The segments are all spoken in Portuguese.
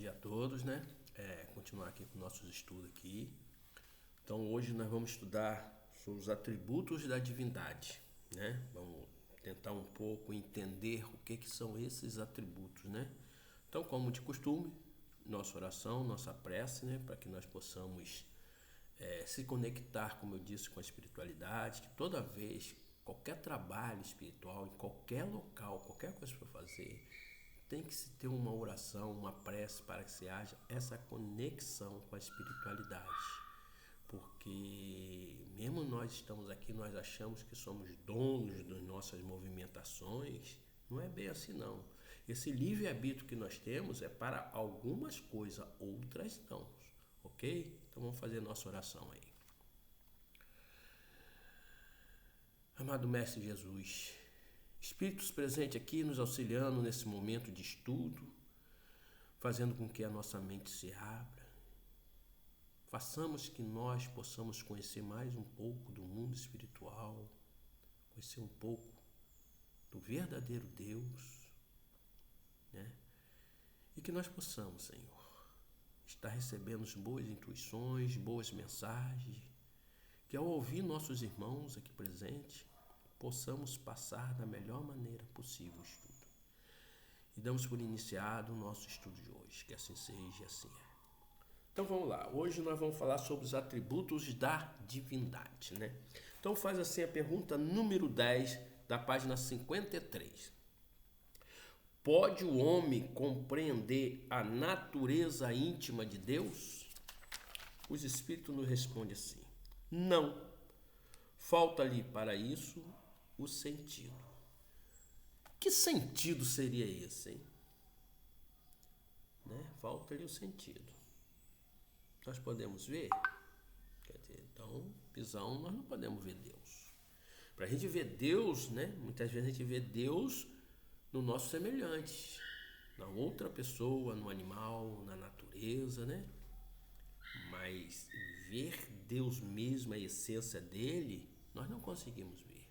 dia a todos, né? Continuar aqui com nossos estudos aqui. Então hoje nós vamos estudar sobre os atributos da divindade, né? Vamos tentar um pouco entender o que são esses atributos, né? Então, como de costume, nossa oração, nossa prece, né? Para que nós possamos se conectar, como eu disse, com a espiritualidade, que toda vez, qualquer trabalho espiritual, em qualquer local, qualquer coisa para fazer, tem que se ter uma oração, uma prece para que se haja essa conexão com a espiritualidade. Porque mesmo nós estamos aqui, nós achamos que somos donos das nossas movimentações. Não é bem assim não. Esse livre-arbítrio que nós temos é para algumas coisas, outras não. Ok? Então vamos fazer nossa oração aí. Amado Mestre Jesus, Espíritos presentes aqui nos auxiliando nesse momento de estudo, fazendo com que a nossa mente se abra. Façamos que nós possamos conhecer mais um pouco do mundo espiritual, conhecer um pouco do verdadeiro Deus, né? E que nós possamos, Senhor, estar recebendo boas intuições, boas mensagens, que ao ouvir nossos irmãos aqui presentes, possamos passar da melhor maneira possível o estudo. E damos por iniciado o nosso estudo de hoje, que assim seja e assim é. Então vamos lá, hoje nós vamos falar sobre os atributos da divindade, né? Então faz assim a pergunta número 10 da página 53. Pode o homem compreender a natureza íntima de Deus? Os Espíritos nos respondem assim: não. Falta-lhe para isso o sentido. Que sentido seria esse, hein? Né? Falta-lhe o sentido. Nós podemos ver? Quer dizer, então, visão, nós não podemos ver Deus. Para a gente ver Deus, né? Muitas vezes a gente vê Deus no nosso semelhante, na outra pessoa, no animal, na natureza, né? Mas ver Deus mesmo, a essência dele, nós não conseguimos ver,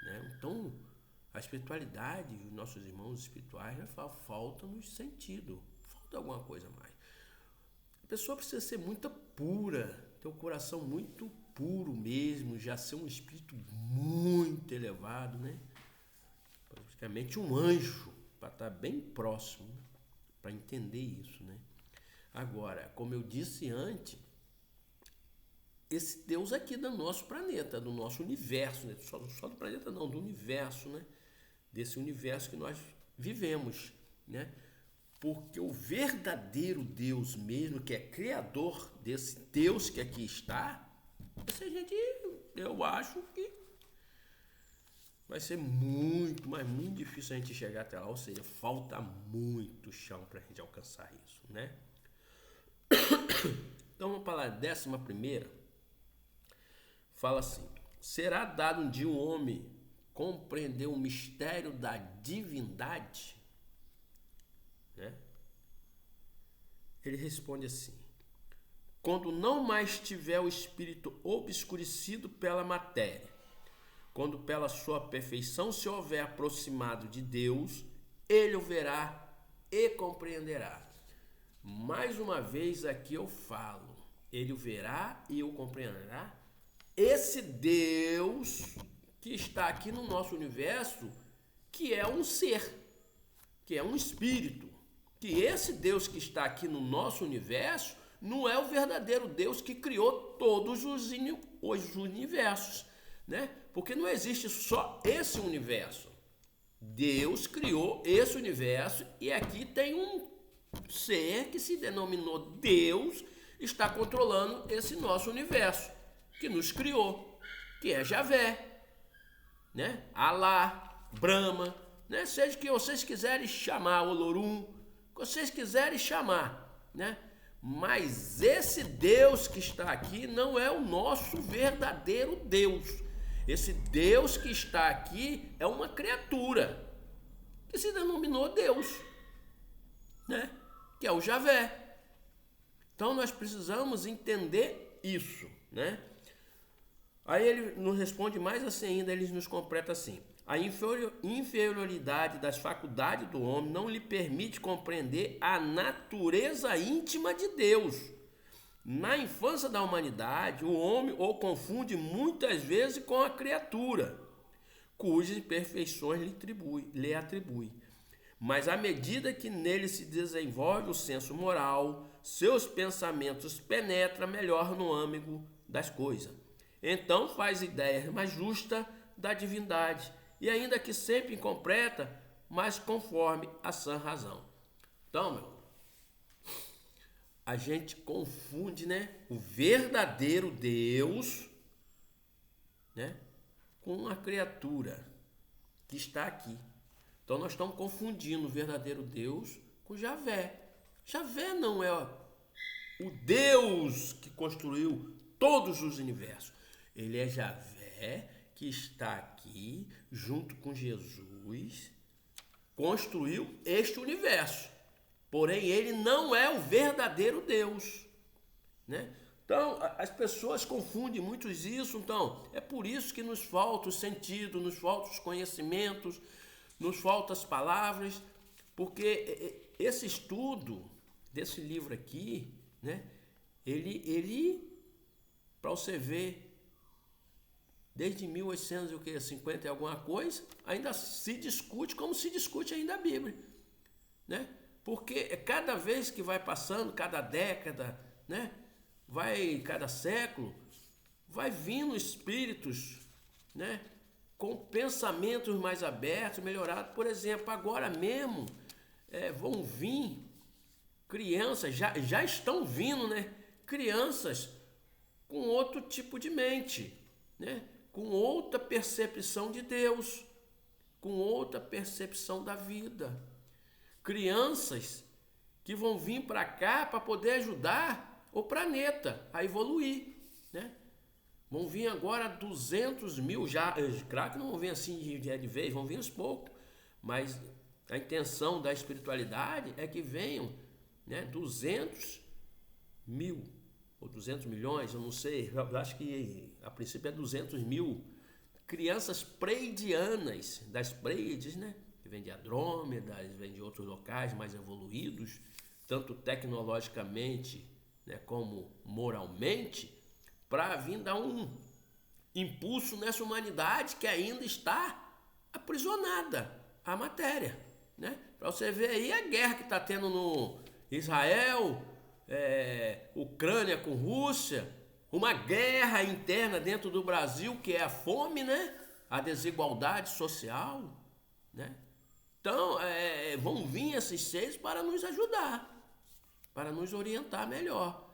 né? Então, a espiritualidade, os nossos irmãos espirituais, falta-nos sentido, falta alguma coisa a mais. A pessoa precisa ser muito pura, ter um coração muito puro mesmo, já ser um espírito muito elevado, né? Praticamente um anjo, para estar bem próximo, né? Para entender isso, né? Agora, como eu disse antes, esse Deus aqui do nosso planeta, do nosso universo, né? Só do planeta não, do universo, né? Desse universo que nós vivemos, né? Porque o verdadeiro Deus mesmo, que é criador desse Deus que aqui está, essa gente, eu acho que vai ser muito, mas muito difícil a gente chegar até lá, ou seja, falta muito chão para a gente alcançar isso, né? Então vamos para a 11ª, fala assim: será dado um dia um homem compreender o mistério da divindade? Né? Ele responde assim: quando não mais tiver o espírito obscurecido pela matéria, quando pela sua perfeição se houver aproximado de Deus, ele o verá e compreenderá. Mais uma vez aqui eu falo, ele o verá e o compreenderá. Esse Deus que está aqui no nosso universo, que é um ser, que é um espírito, que esse Deus que está aqui no nosso universo não é o verdadeiro Deus que criou todos os universos, né? Porque não existe só esse universo. Deus criou esse universo e aqui tem um ser que se denominou Deus, está controlando esse nosso universo, que nos criou, que é Javé, né? Alá, Brahma, né? Seja que vocês quiserem chamar, Olorum, que vocês quiserem chamar, né? Mas esse Deus que está aqui não é o nosso verdadeiro Deus. Esse Deus que está aqui é uma criatura que se denominou Deus, né? Que é o Javé. Então nós precisamos entender isso, né? Aí ele nos responde mais assim ainda, ele nos completa assim: A inferioridade das faculdades do homem não lhe permite compreender a natureza íntima de Deus. Na infância da humanidade, o homem o confunde muitas vezes com a criatura, cujas imperfeições lhe atribui. Mas à medida que nele se desenvolve o senso moral, seus pensamentos penetram melhor no âmago das coisas. Então faz ideias mais justas da divindade, e ainda que sempre incompleta, mas conforme a sã razão. Então, a gente confunde, né, o verdadeiro Deus, né, com a criatura que está aqui. Então nós estamos confundindo o verdadeiro Deus com Javé. Javé não é o Deus que construiu todos os universos. Ele é Javé que está aqui junto com Jesus, construiu este universo. Porém, ele não é o verdadeiro Deus, né? Então, as pessoas confundem muito isso. Então, é por isso que nos falta o sentido, nos falta os conhecimentos, nos faltam as palavras, porque esse estudo desse livro aqui, né? Ele para você ver, desde 1850 e alguma coisa, ainda se discute como se discute ainda a Bíblia, né? Porque cada vez que vai passando, cada década, né? Cada século, vai vindo espíritos, né? Com pensamentos mais abertos, melhorados. Por exemplo, agora mesmo vão vir crianças, já estão vindo, né? Crianças com outro tipo de mente, né? Com outra percepção de Deus, com outra percepção da vida. Crianças que vão vir para cá para poder ajudar o planeta a evoluir, né? Vão vir agora 200 mil, já, claro que não vão vir assim de vez, vão vir aos poucos, mas a intenção da espiritualidade é que venham, né, 200 mil ou 200 milhões, eu não sei, eu acho que a princípio é 200 mil crianças pleidianas, das Pleiades, né, que vêm de Andrômeda, vêm de outros locais mais evoluídos, tanto tecnologicamente, né, como moralmente, para vir dar um impulso nessa humanidade que ainda está aprisionada à matéria, né? Para você ver aí a guerra que está tendo no Israel, Ucrânia com Rússia, uma guerra interna dentro do Brasil que é a fome, né? A desigualdade social, né? Então vão vir esses seres para nos ajudar, para nos orientar melhor.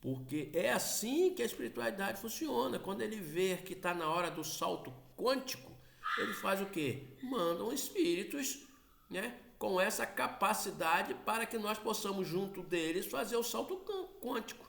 Porque é assim que a espiritualidade funciona. Quando ele vê que está na hora do salto quântico, ele faz o quê? Mandam espíritos, né, com essa capacidade para que nós possamos, junto deles, fazer o salto quântico,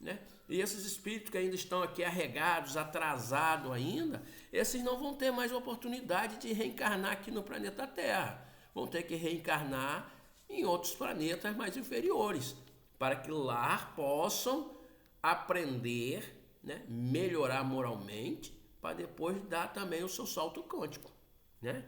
né? E esses espíritos que ainda estão aqui arregados, atrasados ainda, esses não vão ter mais oportunidade de reencarnar aqui no planeta Terra. Vão ter que reencarnar em outros planetas mais inferiores, para que lá possam aprender, né, melhorar moralmente, para depois dar também o seu salto quântico, né?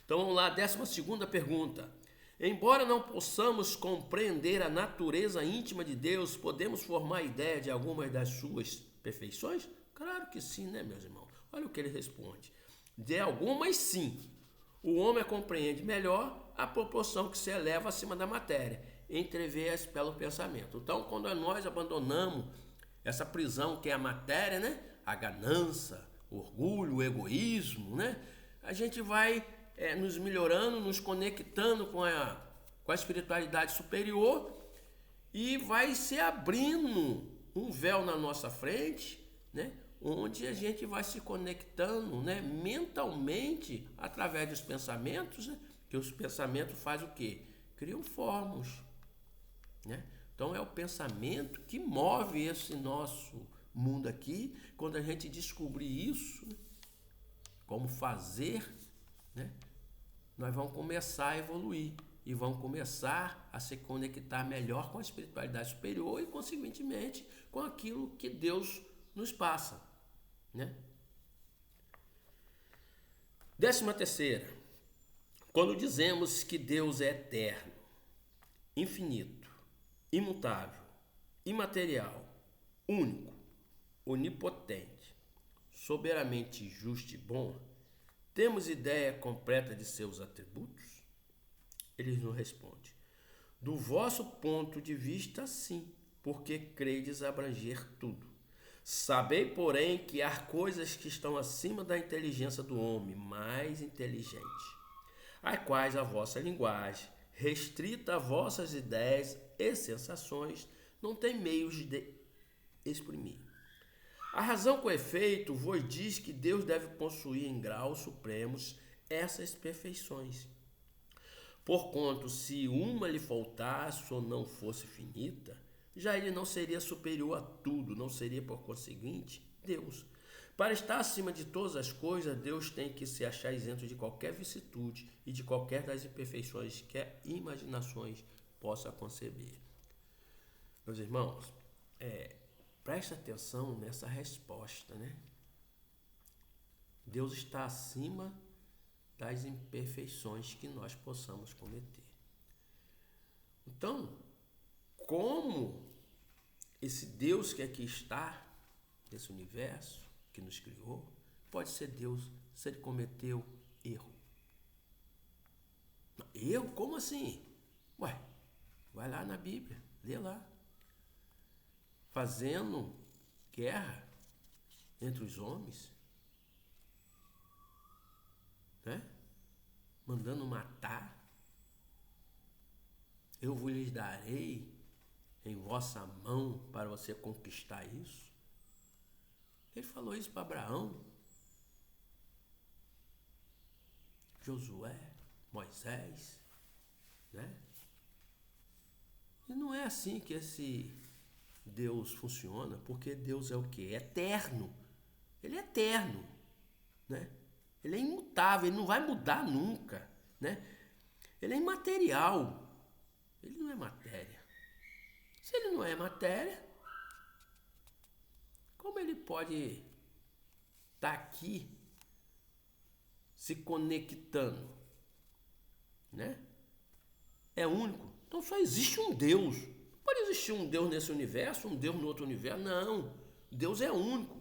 Então vamos lá, 12ª pergunta. Embora não possamos compreender a natureza íntima de Deus, podemos formar ideia de algumas das suas perfeições? Claro que sim, né, meus irmãos? Olha o que ele responde. De algumas, sim. O homem compreende melhor a proporção que se eleva acima da matéria, entrevês pelo pensamento. Então, quando nós abandonamos essa prisão que é a matéria, né? A ganância, o orgulho, o egoísmo, né? A gente vai nos melhorando, nos conectando com a espiritualidade superior e vai se abrindo um véu na nossa frente, né? Onde a gente vai se conectando, né, mentalmente através dos pensamentos, né? Que os pensamentos fazem o quê? Criam formos, né? Então é o pensamento que move esse nosso mundo aqui. Quando a gente descobrir isso, né, como fazer, né, nós vamos começar a evoluir e vamos começar a se conectar melhor com a espiritualidade superior e, consequentemente, com aquilo que Deus nos passa, né? 13ª, quando dizemos que Deus é eterno, infinito, imutável, imaterial, único, onipotente, soberanamente justo e bom, temos ideia completa de seus atributos? Ele nos responde: do vosso ponto de vista, sim, porque credes abranger tudo. Sabei, porém, que há coisas que estão acima da inteligência do homem, mais inteligente, as quais a vossa linguagem, restrita a vossas ideias e sensações, não tem meios de exprimir. A razão com efeito vos diz que Deus deve possuir em graus supremos essas perfeições. Porquanto, se uma lhe faltasse ou não fosse finita, já ele não seria superior a tudo, não seria, por conseguinte, Deus. Para estar acima de todas as coisas, Deus tem que se achar isento de qualquer vicissitude e de qualquer das imperfeições que as imaginações possa conceber. Meus irmãos, preste atenção nessa resposta, né? Deus está acima das imperfeições que nós possamos cometer. Então, como esse Deus que aqui está, nesse universo que nos criou, pode ser Deus se ele cometeu erro? Erro? Como assim? Ué, vai lá na Bíblia, lê lá. Fazendo guerra entre os homens, né? Mandando matar. Eu vos lhes darei em vossa mão para você conquistar isso. Ele falou isso para Abraão, Josué, Moisés, né? E não é assim que esse Deus funciona, porque Deus é o quê? É eterno. Ele é eterno, né? Ele é imutável, ele não vai mudar nunca, né? Ele é imaterial. Ele não é matéria. Se ele não é matéria, como ele pode estar aqui se conectando, né? É único. Então só existe um Deus. Pode existir um Deus nesse universo, um Deus no outro universo. Não. Deus é único.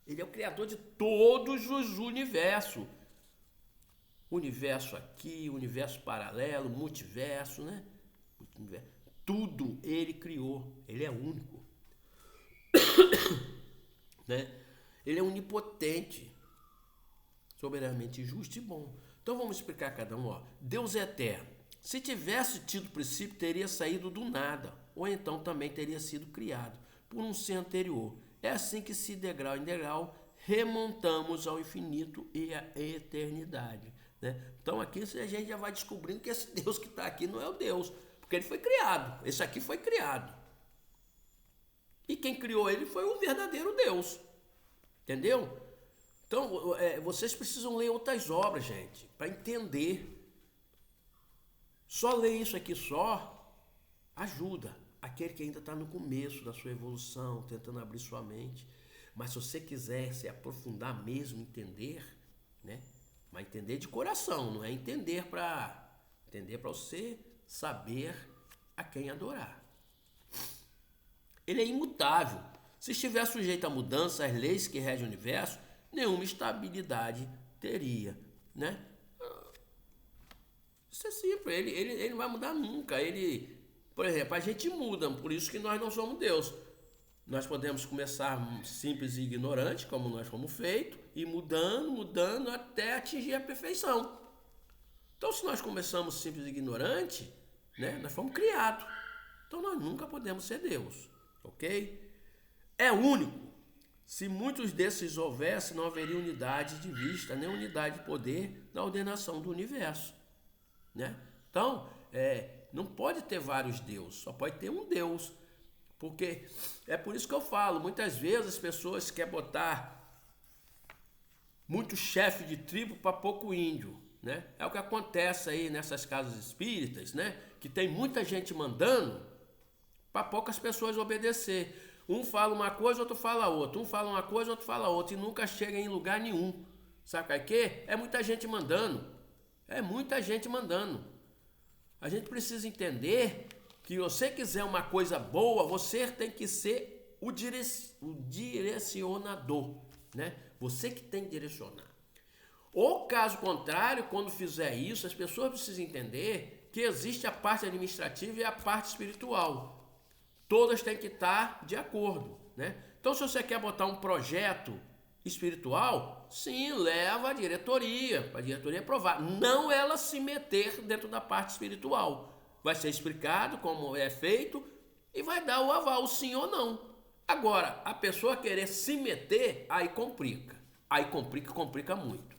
Ele é o criador de todos os universos. Universo aqui, universo paralelo, multiverso, né? Tudo ele criou. Ele é único. Né? Ele é onipotente, soberanamente justo e bom. Então vamos explicar cada um. Deus é eterno. Se tivesse tido princípio, teria saído do nada, ou então também teria sido criado por um ser anterior. É assim que, se degrau em degrau, remontamos ao infinito e à eternidade. Né? Então aqui a gente já vai descobrindo que esse Deus que está aqui não é o Deus, porque ele foi criado. Esse aqui foi criado. E quem criou ele foi o verdadeiro Deus. Entendeu? Então, vocês precisam ler outras obras, gente, para entender. Só ler isso aqui só ajuda aquele que ainda está no começo da sua evolução, tentando abrir sua mente. Mas se você quiser se aprofundar mesmo, entender, né? Mas entender de coração, não é entender para você saber a quem adorar. Ele é imutável. Se estiver sujeito a mudança, as leis que regem o universo, nenhuma estabilidade teria, né? Isso é simples, ele não vai mudar nunca. Por exemplo, a gente muda, por isso que nós não somos Deus. Nós podemos começar simples e ignorante, como nós fomos feitos, e mudando até atingir a perfeição. Então, se nós começamos simples e ignorante, né, nós fomos criados. Então, nós nunca podemos ser Deus, ok? É único. Se muitos desses houvesse, não haveria unidade de vista, nem unidade de poder na ordenação do universo. Né? Então, não pode ter vários deuses, só pode ter um Deus. Porque é por isso que eu falo, muitas vezes as pessoas querem botar muito chefe de tribo para pouco índio. Né? É o que acontece aí nessas casas espíritas, né? Que tem muita gente mandando para poucas pessoas obedecer. Um fala uma coisa, outro fala outra. Um fala uma coisa, outro fala outra. E nunca chega em lugar nenhum. Sabe o que é? É muita gente mandando. É muita gente mandando. A gente precisa entender que se você quiser uma coisa boa, você tem que ser o direcionador, né? Você que tem que direcionar. Ou caso contrário, quando fizer isso, as pessoas precisam entender que existe a parte administrativa e a parte espiritual. Todas têm que estar de acordo, né? Então, se você quer botar um projeto espiritual, sim, leva a diretoria, para a diretoria aprovar. Não ela se meter dentro da parte espiritual. Vai ser explicado como é feito e vai dar o aval, sim ou não. Agora, a pessoa querer se meter, aí complica. Aí complica muito.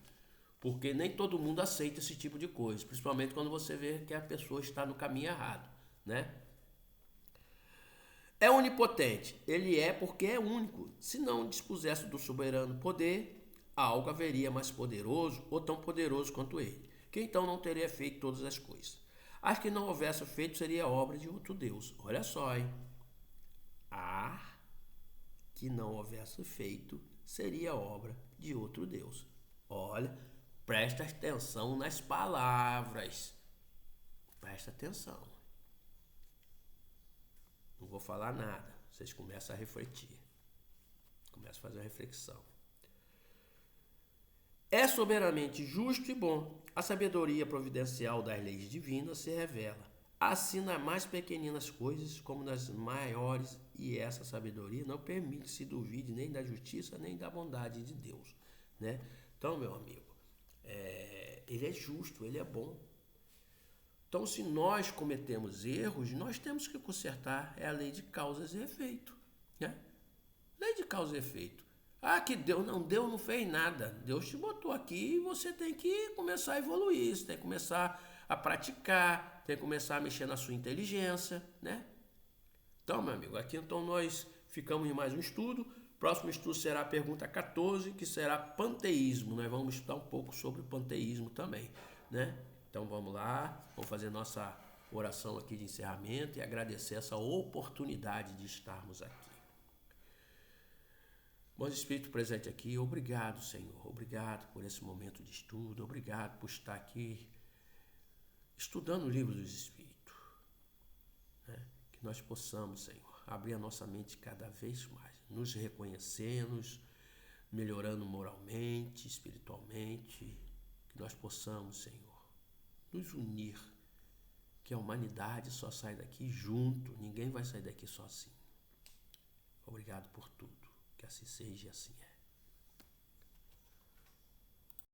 Porque nem todo mundo aceita esse tipo de coisa, principalmente quando você vê que a pessoa está no caminho errado, né? É onipotente. Ele é porque é único. Se não dispusesse do soberano poder, algo haveria mais poderoso ou tão poderoso quanto ele, que então não teria feito todas as coisas. As que não houvesse feito seria obra de outro Deus. Olha só, hein? Que não houvesse feito seria obra de outro Deus. Olha, presta atenção nas palavras. Presta atenção. Não vou falar nada. Vocês começam a refletir. Começam a fazer uma reflexão. É soberanamente justo e bom. A sabedoria providencial das leis divinas se revela, assim nas mais pequeninas coisas como nas maiores, e essa sabedoria não permite que se duvide nem da justiça nem da bondade de Deus, né? Então, meu amigo, ele é justo, ele é bom. Então, se nós cometemos erros, nós temos que consertar. É a lei de causas e efeito, né? Lei de causa e efeito. Que Deus não fez nada. Deus te botou aqui e você tem que começar a evoluir. Você tem que começar a praticar, tem que começar a mexer na sua inteligência, né? Então, meu amigo, aqui então nós ficamos em mais um estudo. Próximo estudo será a pergunta 14, que será panteísmo. Nós vamos estudar um pouco sobre o panteísmo também, né? Então vamos lá, vamos fazer nossa oração aqui de encerramento e agradecer essa oportunidade de estarmos aqui. Bom Espírito presente aqui, obrigado, Senhor. Obrigado por esse momento de estudo. Obrigado por estar aqui estudando o livro dos Espíritos. Né? Que nós possamos, Senhor, abrir a nossa mente cada vez mais, nos reconhecendo, melhorando moralmente, espiritualmente. Que nós possamos, Senhor, nos unir. Que a humanidade só sai daqui junto. Ninguém vai sair daqui sozinho. Obrigado por tudo. Que assim seja e assim é.